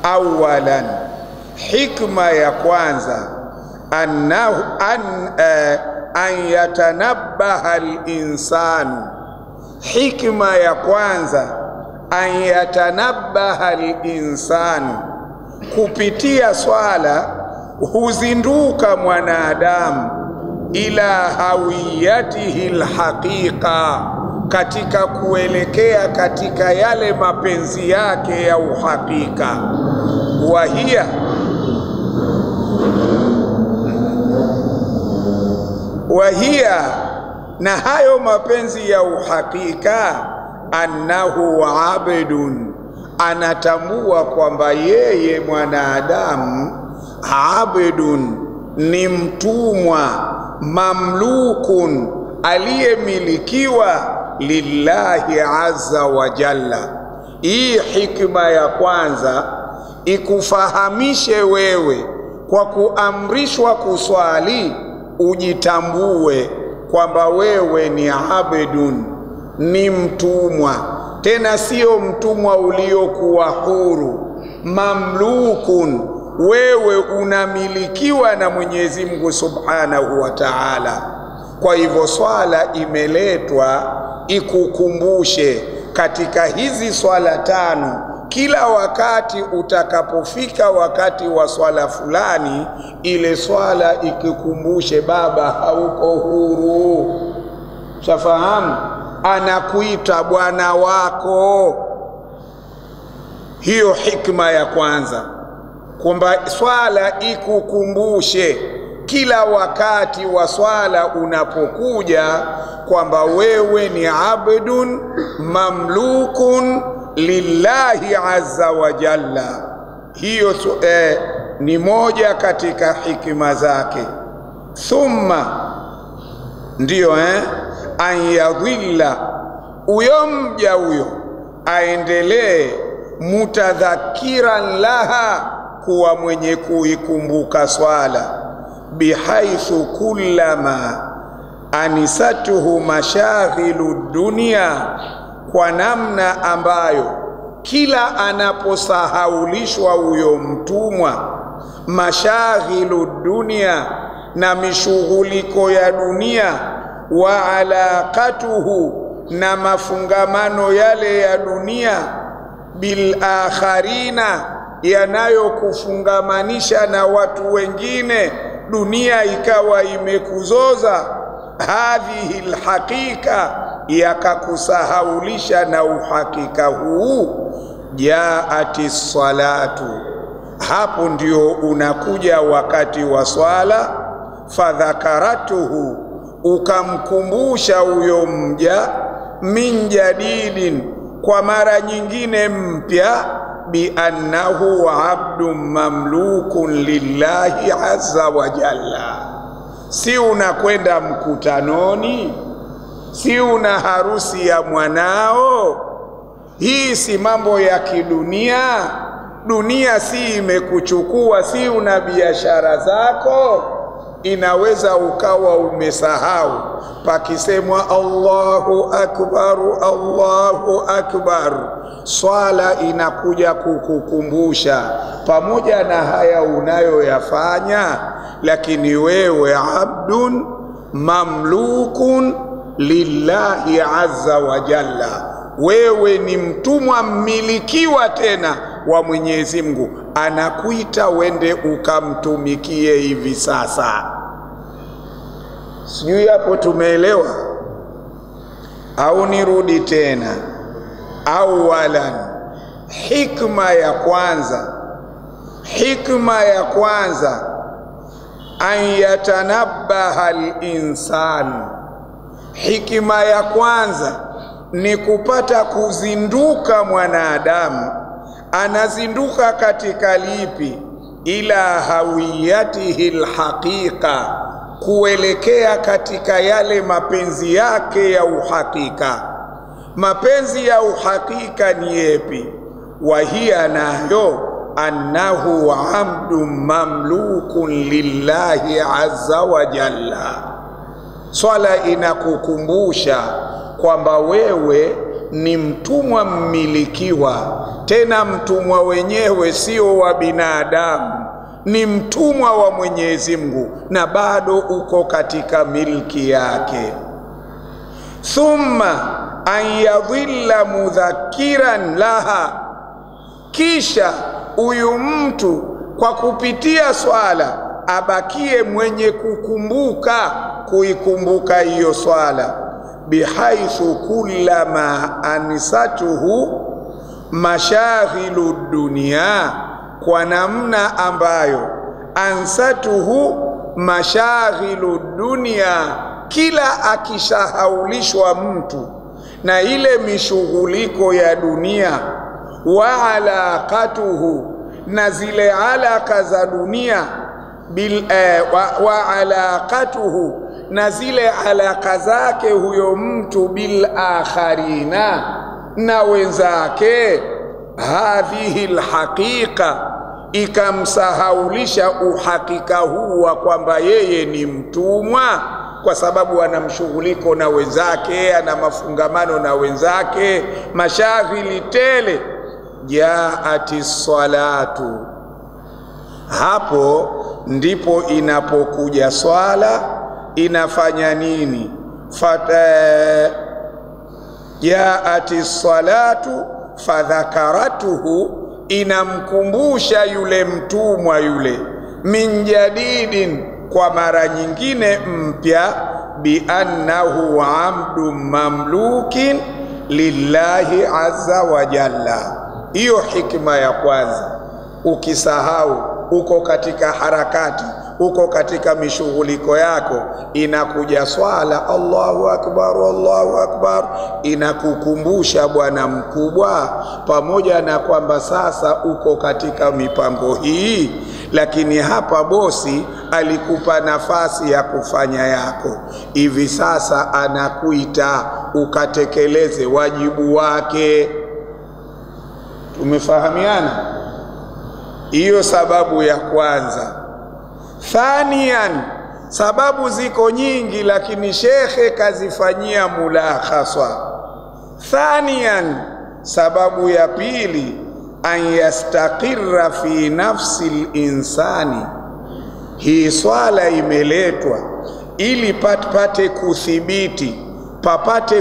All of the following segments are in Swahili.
awalan, hikma ya kwanza, an yatanabbaha al-insanu, hikma ya kwanza, an yatanabbaha al-insanu, kupitia swala huzinduka mwanadamu ila hawiyatihi al-haqiqa, katika kuelekea katika yale mapenzi yake ya uhakika. Wahia, na hayo mapenzi ya uhakika, annahu abdun, anatambua kwamba yeye mwanadamu abdun, ni mtumwa, mamlukun, aliyemilikiwa lillahi azza wa jalla. Hii hikma ya kwanza ikufahamishe wewe kwa kuamrishwa kuswali ujitambue kwamba wewe ni abdun, ni mtumwa, tena sio mtumwa uliokuwa huru, mamlukun, wewe unamilikiwa na Mwenyezi Mungu Subhanahu wa Ta'ala. Kwa hivyo swala imeletwa ikukumbushe katika hizi swala tano, kila wakati utakapofika wakati wa swala fulani, ile swala ikikumbushe baba hauko huru. Shafahamu, anakuita bwana wako. Hiyo hikma ya kwanza, kwamba swala ikukumbushe kila wakati wa swala unapokuja kwamba wewe ni abdun mamlukun lillahi azza wa jalla. Hiyo ni moja katika hikima zake. Thumma, ndiyo an yadhilla, uyo mja huyo aendelee mutadhakiran laha, kuwa mwenye kuikumbuka swala, bihaithu kullama anisatuhu mashaghilu dunia, kwa namna ambayo kila anaposahaulishwa huyo mtumwa mashaghilu dunia, na mishughuliko ya dunia, wa alaqatuhu, na mafungamano yale ya dunia, bil akharina, yanayokufungamanisha na watu wengine, dunia ikawa imekuzoza, hadhihi alhaqiqa, yakakusahaulisha na uhakika huu, jaati salatu, hapo ndio unakuja wakati wa swala, fadhakaratuhu, ukamkumbusha huyo mja, min jadidin, kwa mara nyingine mpya, biannahu abdun mamlukun lillahi azza wa jalla. Si unakwenda mkutanoni, si una harusi ya mwanao, hii si mambo ya kidunia. Dunia si imekuchukua, si una biashara zako. Inaweza ukawa umesahau pakisemwa Allahu akbar, Allahu akbar, swala inakuja kukukumbusha pamoja na haya unayoyafanya, lakini wewe abdun mamlukun lillahi azza wa jalla, wewe ni mtumwa mmilikiwa tena wa Mwenyezi Mungu, anakuita wende ukamtumikie hivi sasa. Sijui hapo tumeelewa au nirudi tena? Awalan, hikma ya kwanza, an yatanabbaha al-insanu, hikma ya kwanza ni kupata kuzinduka mwanadamu. Anazinduka katika lipi? Ila hawiyatihi alhaqiqa, kuelekea katika yale mapenzi yake ya uhakika. Mapenzi ya uhakika ni yepi? Wahia, nayo annahu abdun mamlukun lillahi azza wa jalla. Swala inakukumbusha kwamba wewe ni mtumwa mmilikiwa, tena mtumwa wenyewe sio wa binadamu, ni mtumwa wa Mwenyezi Mungu na bado uko katika milki yake. Thumma an yadhilla mudhakiran laha, kisha huyu mtu kwa kupitia swala abakie mwenye kuikumbuka hiyo swala, bihaithu kullama anisatuhu mashaghilu dunia, kwa namna ambayo ansatuhu mashaghilu dunia, kila akishahaulishwa mtu na ile mishughuliko ya dunia, wa alaqatuhu, na zile alaka za dunia, wa alaqatuhu, na zile alaka zake huyo mtu bil akharina, na wenzake, hadhihi alhaqiqa, ikamsahaulisha uhakika huu wa kwamba yeye ni mtumwa, kwa sababu ana mshughuliko na wenzake, ana mafungamano na wenzake, mashaghili tele. Jaati salatu, hapo ndipo inapokuja swala. Inafanya nini? Jaati salatu fadhakaratuhu, inamkumbusha yule mtumwa yule, min jadidin, kwa mara nyingine mpya, bi annahu amdu mamlukin lillahi azza wa jalla. Hiyo hikma ya kwanza. Ukisahau, uko katika harakati, uko katika mishughuliko yako, inakuja swala, Allahu akbar, Allahu akbar, inakukumbusha bwana mkubwa, pamoja na kwamba sasa uko katika mipango hii, lakini hapa bosi alikupa nafasi ya kufanya yako, hivi sasa anakuita ukatekeleze wajibu wake. Tumefahamiana? Hiyo sababu ya kwanza. Thanian, sababu ziko nyingi lakini shekhe kazifanyia mulakhasa. Thanian, sababu ya pili, an yastaqirra fi nafsi linsani. Hii swala imeletwa ili papate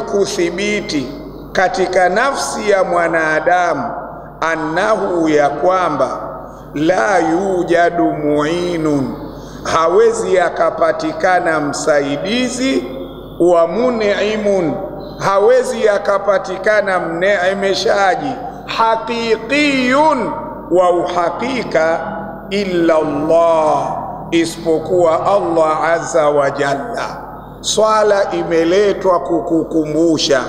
kuthibiti katika nafsi ya mwanadamu, annahu, ya kwamba, la yujadu muinun, hawezi akapatikana msaidizi, wa mun'imun, hawezi akapatikana mneemeshaji, haqiqiyun, wa uhakika, illa Allah, isipokuwa Allah azza wa jalla. Swala imeletwa kukukumbusha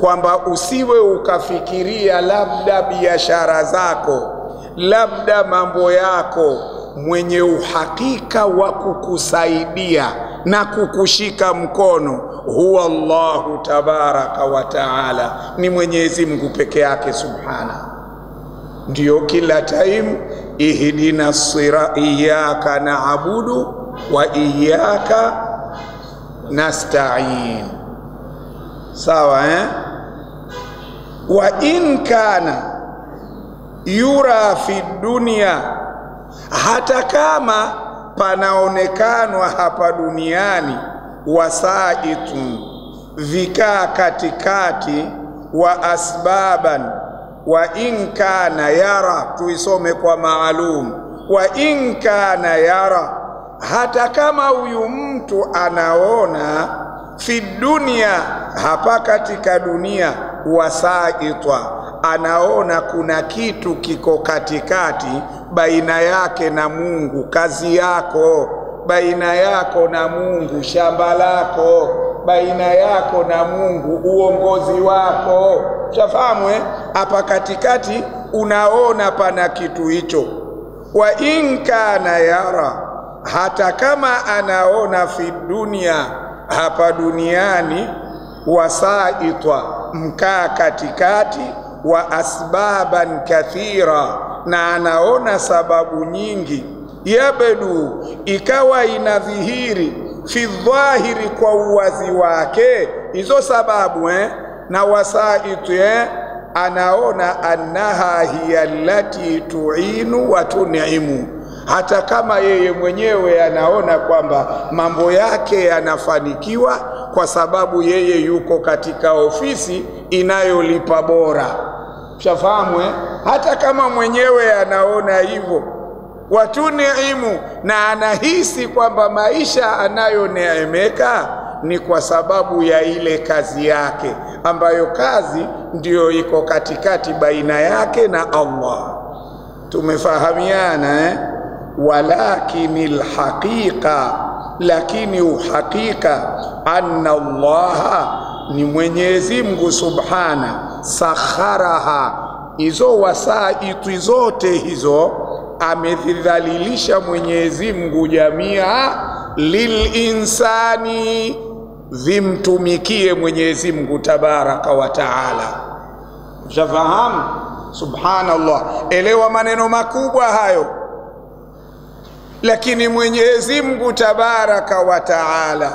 kwamba usiwe ukafikiria labda biashara zako, labda mambo yako, mwenye uhakika wa kukusaidia na kukushika mkono huwa Allahu tabaraka wa taala, ni Mwenyezi Mungu peke yake subhana. Ndiyo kila time, ihdina sira, iyyaka na'budu wa iyyaka nasta'in. Sawa wa in kana yura fi dunia, hata kama panaonekanwa hapa duniani, wasaitun, vikaa katikati, wa asbaban, wa in kana yara, tuisome kwa maalum, wa in kana yara, hata kama huyu mtu anaona fi dunia, hapa katika dunia, wasaitwa, anaona kuna kitu kiko katikati baina yake na Mungu, kazi yako baina yako na Mungu, shamba lako baina yako na Mungu, uongozi wako. Shafahamu hapa katikati unaona pana kitu hicho. Wa in kana yara, hata kama anaona fi dunia, hapa duniani, wasaitwa, mkaa katikati, wa asbaban kathira, na anaona sababu nyingi, yabdu, ikawa inadhihiri, fi dhahiri, kwa uwazi wake, hizo sababu na wasaitu anaona annaha hiya allati tu'inu wa tun'imu, hata kama yeye mwenyewe anaona kwamba mambo yake yanafanikiwa kwa sababu yeye yuko katika ofisi inayolipa bora. Shafahamu hata kama mwenyewe anaona hivyo, watuniimu, na anahisi kwamba maisha anayoneemeka ni kwa sababu ya ile kazi yake, ambayo kazi ndiyo iko katikati baina yake na Allah. Tumefahamiana walakinil haqiqa, lakini uhakika anna Allah ni Mwenyezi Mungu subhana, sakharaha, hizo wasaitu zote hizo amedhalilisha Mwenyezi Mungu jamia lilinsani, vimtumikie Mwenyezi Mungu tabaraka wa taala. Shafahamu? Subhanallah, elewa maneno makubwa hayo. Lakini Mwenyezi Mungu tabaraka wa taala,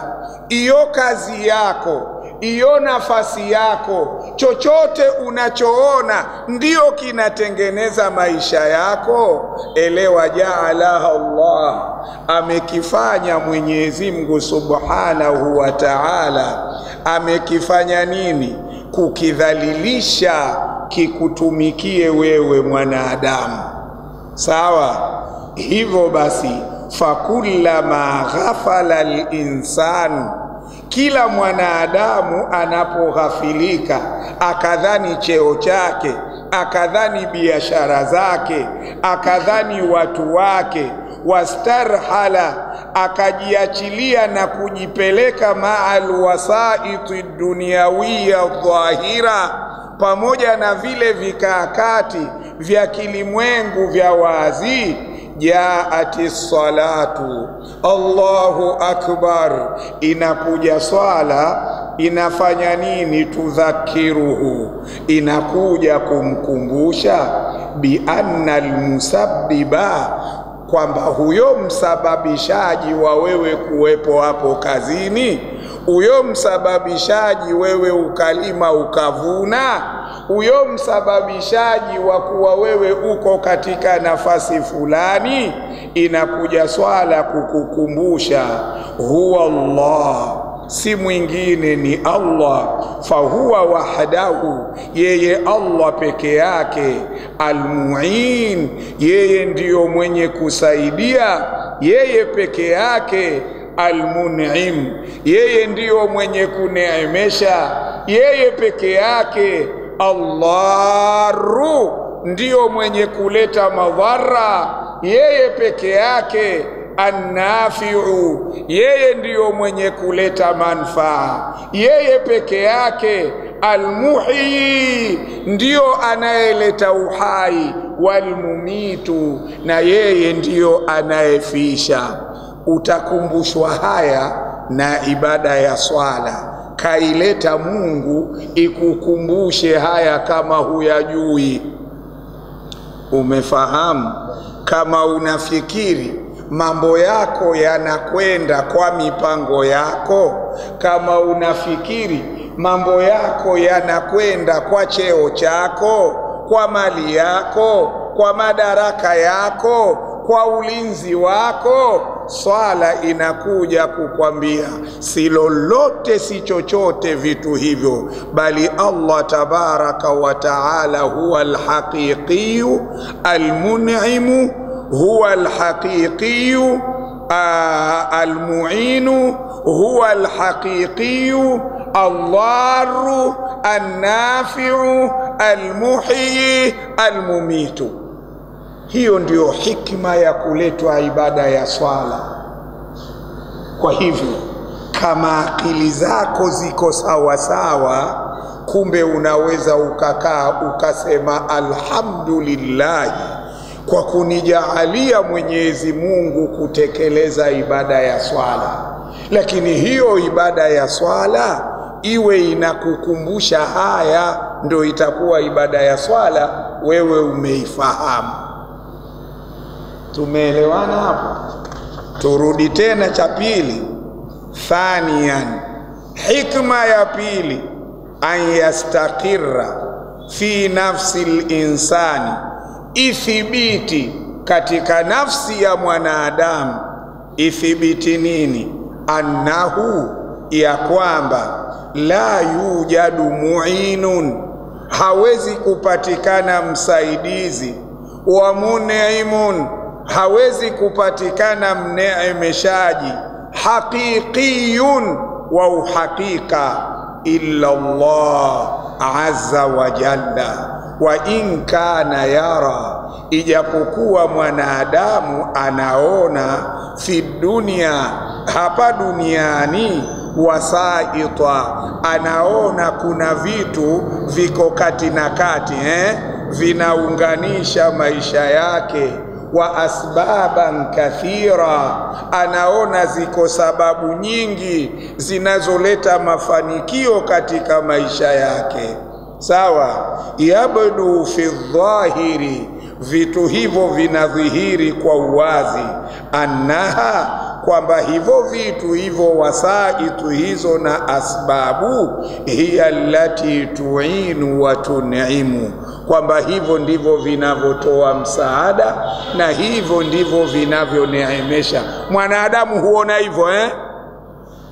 iyo kazi yako, iyo nafasi yako, chochote unachoona ndio kinatengeneza maisha yako, elewa jaalaha Allah, amekifanya Mwenyezi Mungu subhanahu wa ta'ala. Amekifanya nini? Kukidhalilisha kikutumikie wewe mwanadamu. Sawa? Hivyo basi, fakullama ghafala al-insanu, kila mwanadamu anapoghafilika, akadhani cheo chake, akadhani biashara zake, akadhani watu wake, wastarhala, akajiachilia na kujipeleka ma'al wasaiti dunyawiyya dhahira, pamoja na vile vikakati vya kilimwengu vya wazi. Jaati salatu, Allahu akbar, inakuja swala, inafanya nini? Tudhakiruhu, inakuja kumkumbusha bi anna almusabbiba, kwamba huyo msababishaji wa wewe kuwepo hapo kazini, huyo msababishaji wewe ukalima ukavuna, huyo msababishaji wa kuwa wewe uko katika nafasi fulani, inakuja swala kukukumbusha huwa Allah, si mwingine ni Allah. Fahuwa wahdahu, yeye Allah peke yake. Almuin, yeye ndiyo mwenye kusaidia, yeye peke yake. Almun'im, yeye ndiyo mwenye kuneemesha, yeye peke yake. Allahu, ndiyo mwenye kuleta madhara, yeye peke yake. Annafi'u, yeye ndiyo mwenye kuleta manufaa, yeye peke yake. Almuhyi, ndiyo anayeleta uhai. Walmumitu, na yeye ndiyo anayefisha. Utakumbushwa haya na ibada ya swala. Kaileta Mungu ikukumbushe haya kama huyajui. Umefahamu? Kama unafikiri mambo yako yanakwenda kwa mipango yako, kama unafikiri mambo yako yanakwenda kwa cheo chako, kwa mali yako, kwa madaraka yako, kwa ulinzi wako, swala inakuja kukwambia si lolote, si chochote vitu hivyo, bali Allah tabaraka wa taala huwa alhaqiqiyu almun'imu, huwa alhaqiqiyu almu'inu, huwa alhaqiqiyu Allahu annafi'u almuhyi almumitu. Hiyo ndiyo hikma ya kuletwa ibada ya swala. Kwa hivyo kama akili zako ziko sawa sawa, kumbe unaweza ukakaa ukasema alhamdulillah kwa kunijaalia Mwenyezi Mungu kutekeleza ibada ya swala. Lakini hiyo ibada ya swala iwe inakukumbusha haya, ndio itakuwa ibada ya swala, wewe umeifahamu. Tumeelewana hapo? Turudi tena cha pili. Thaniyan, hikma ya pili, an yastaqirra fi nafsi linsani, ithibiti katika nafsi ya mwanadamu. Ithibiti nini? Annahu, ya kwamba la yujadu mu'inun, hawezi kupatikana msaidizi, wa mun'imun, hawezi kupatikana mneemeshaji, haqiqiyun, wa uhakika, illa Allah azza wa jalla. Wa in kana yara, ijapokuwa mwanadamu anaona, fi dunia, hapa duniani, wasaita, anaona kuna vitu viko kati na kati, vinaunganisha maisha yake, wa asbaban kathira, anaona ziko sababu nyingi zinazoleta mafanikio katika maisha yake. Sawa, yabdu fi dhahiri, vitu hivyo vinadhihiri kwa uwazi, annaha, kwamba hivyo vitu hivyo, wasaitu hizo na asbabu, hiya allati tu'inu wa tun'imu, kwamba hivyo ndivyo vinavyotoa msaada na hivyo ndivyo vinavyoneemesha. Mwanadamu huona hivyo,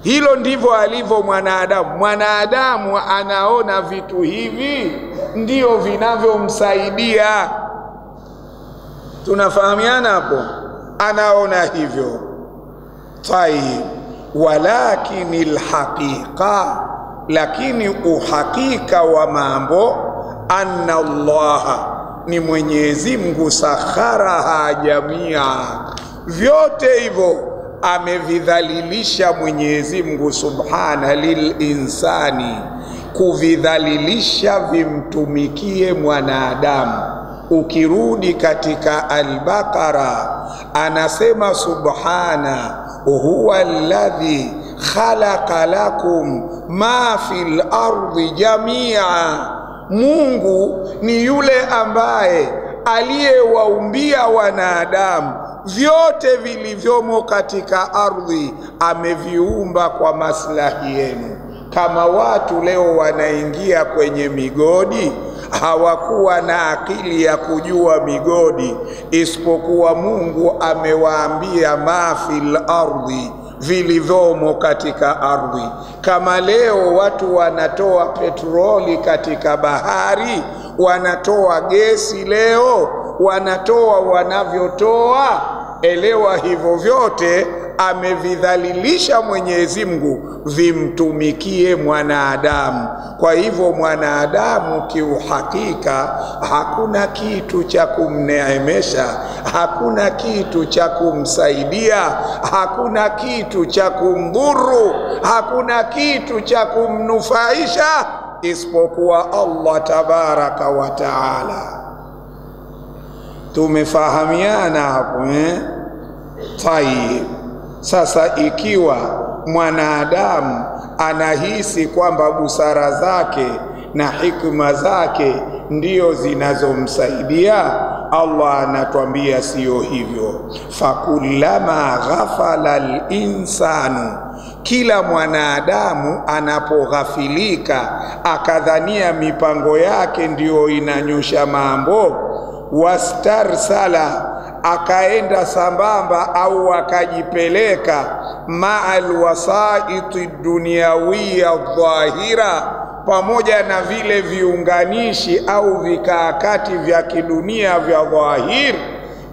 hilo ndivyo alivyo mwanadamu. Mwanadamu anaona vitu hivi ndio vinavyomsaidia. Tunafahamiana hapo? Anaona hivyo. Tayib, walakinil haqiqa, lakini uhakika wa mambo, anna Allah, ni Mwenyezi Mungu, sakharaha jamia, vyote hivyo amevidhalilisha Mwenyezi Mungu subhana lilinsani, kuvidhalilisha vimtumikie mwanadamu. Ukirudi katika Al-Baqara anasema subhana huwa alladhi khalaqa lakum ma fil ardi jamia, Mungu ni yule ambaye aliyewaumbia wanadamu vyote vilivyomo katika ardhi, ameviumba kwa maslahi yenu. Kama watu leo wanaingia kwenye migodi, hawakuwa na akili ya kujua migodi, isipokuwa Mungu amewaambia ma fil ardhi, vilivyomo katika ardhi. Kama leo watu wanatoa petroli katika bahari, wanatoa gesi, leo wanatoa wanavyotoa, elewa hivyo vyote amevidhalilisha Mwenyezi Mungu vimtumikie mwanadamu. Kwa hivyo mwanadamu kiuhakika hakuna kitu cha kumneemesha, hakuna kitu cha kumsaidia, hakuna kitu cha kumdhuru, hakuna kitu cha kumnufaisha isipokuwa Allah tabaraka wa taala. Tumefahamiana hapo, Tayib. Sasa ikiwa mwanadamu anahisi kwamba busara zake na hikma zake ndio zinazomsaidia, Allah anatuambia sio hivyo. Fakullama ghafala al-insanu, kila mwanadamu anapoghafilika akadhania mipango yake ndio inanyosha mambo, wastarsala, akaenda sambamba au akajipeleka, ma'al wasaiti dunyawiya dhahira, pamoja na vile viunganishi au vikaakati vya kidunia vya dhahir,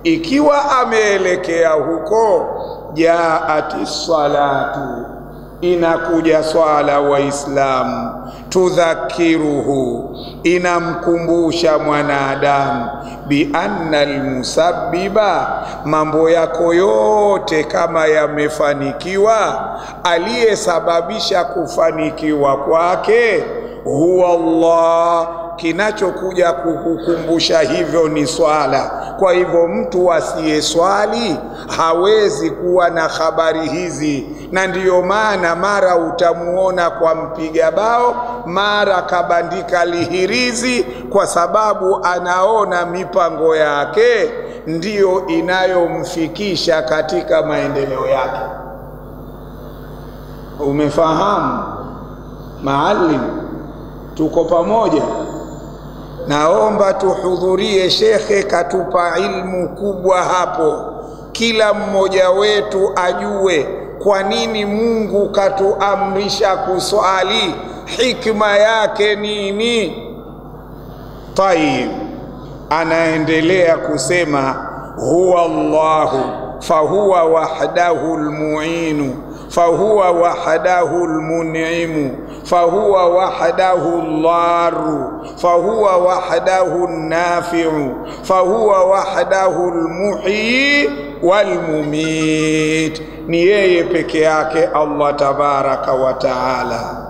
ikiwa ameelekea huko, jaati salatu, inakuja swala Waislamu, tudhakiruhu, inamkumbusha mwanadamu, bi anna almusabbiba, mambo yako yote kama yamefanikiwa, aliyesababisha kufanikiwa kwake huwa Allah, kinachokuja kukukumbusha hivyo ni swala. Kwa hivyo mtu asiyeswali hawezi kuwa na habari hizi, na ndiyo maana mara utamuona kwa mpiga bao, mara kabandika lihirizi, kwa sababu anaona mipango yake ndiyo inayomfikisha katika maendeleo yake. Umefahamu maalim? Tuko pamoja? Naomba tuhudhurie, shekhe katupa ilmu kubwa hapo. Kila mmoja wetu ajue kwa nini Mungu katuamrisha kuswali, hikma yake nini? Tayib, anaendelea kusema huwa Allahu fahuwa wahdahu almu'inu fahuwa wahdahu almun'imu fahuwa wahdahu aldaru fahuwa wahdahu alnafi'u fahuwa wahdahu almuhyi walmumit. Ni yeye peke yake Allah tabaraka wa taala.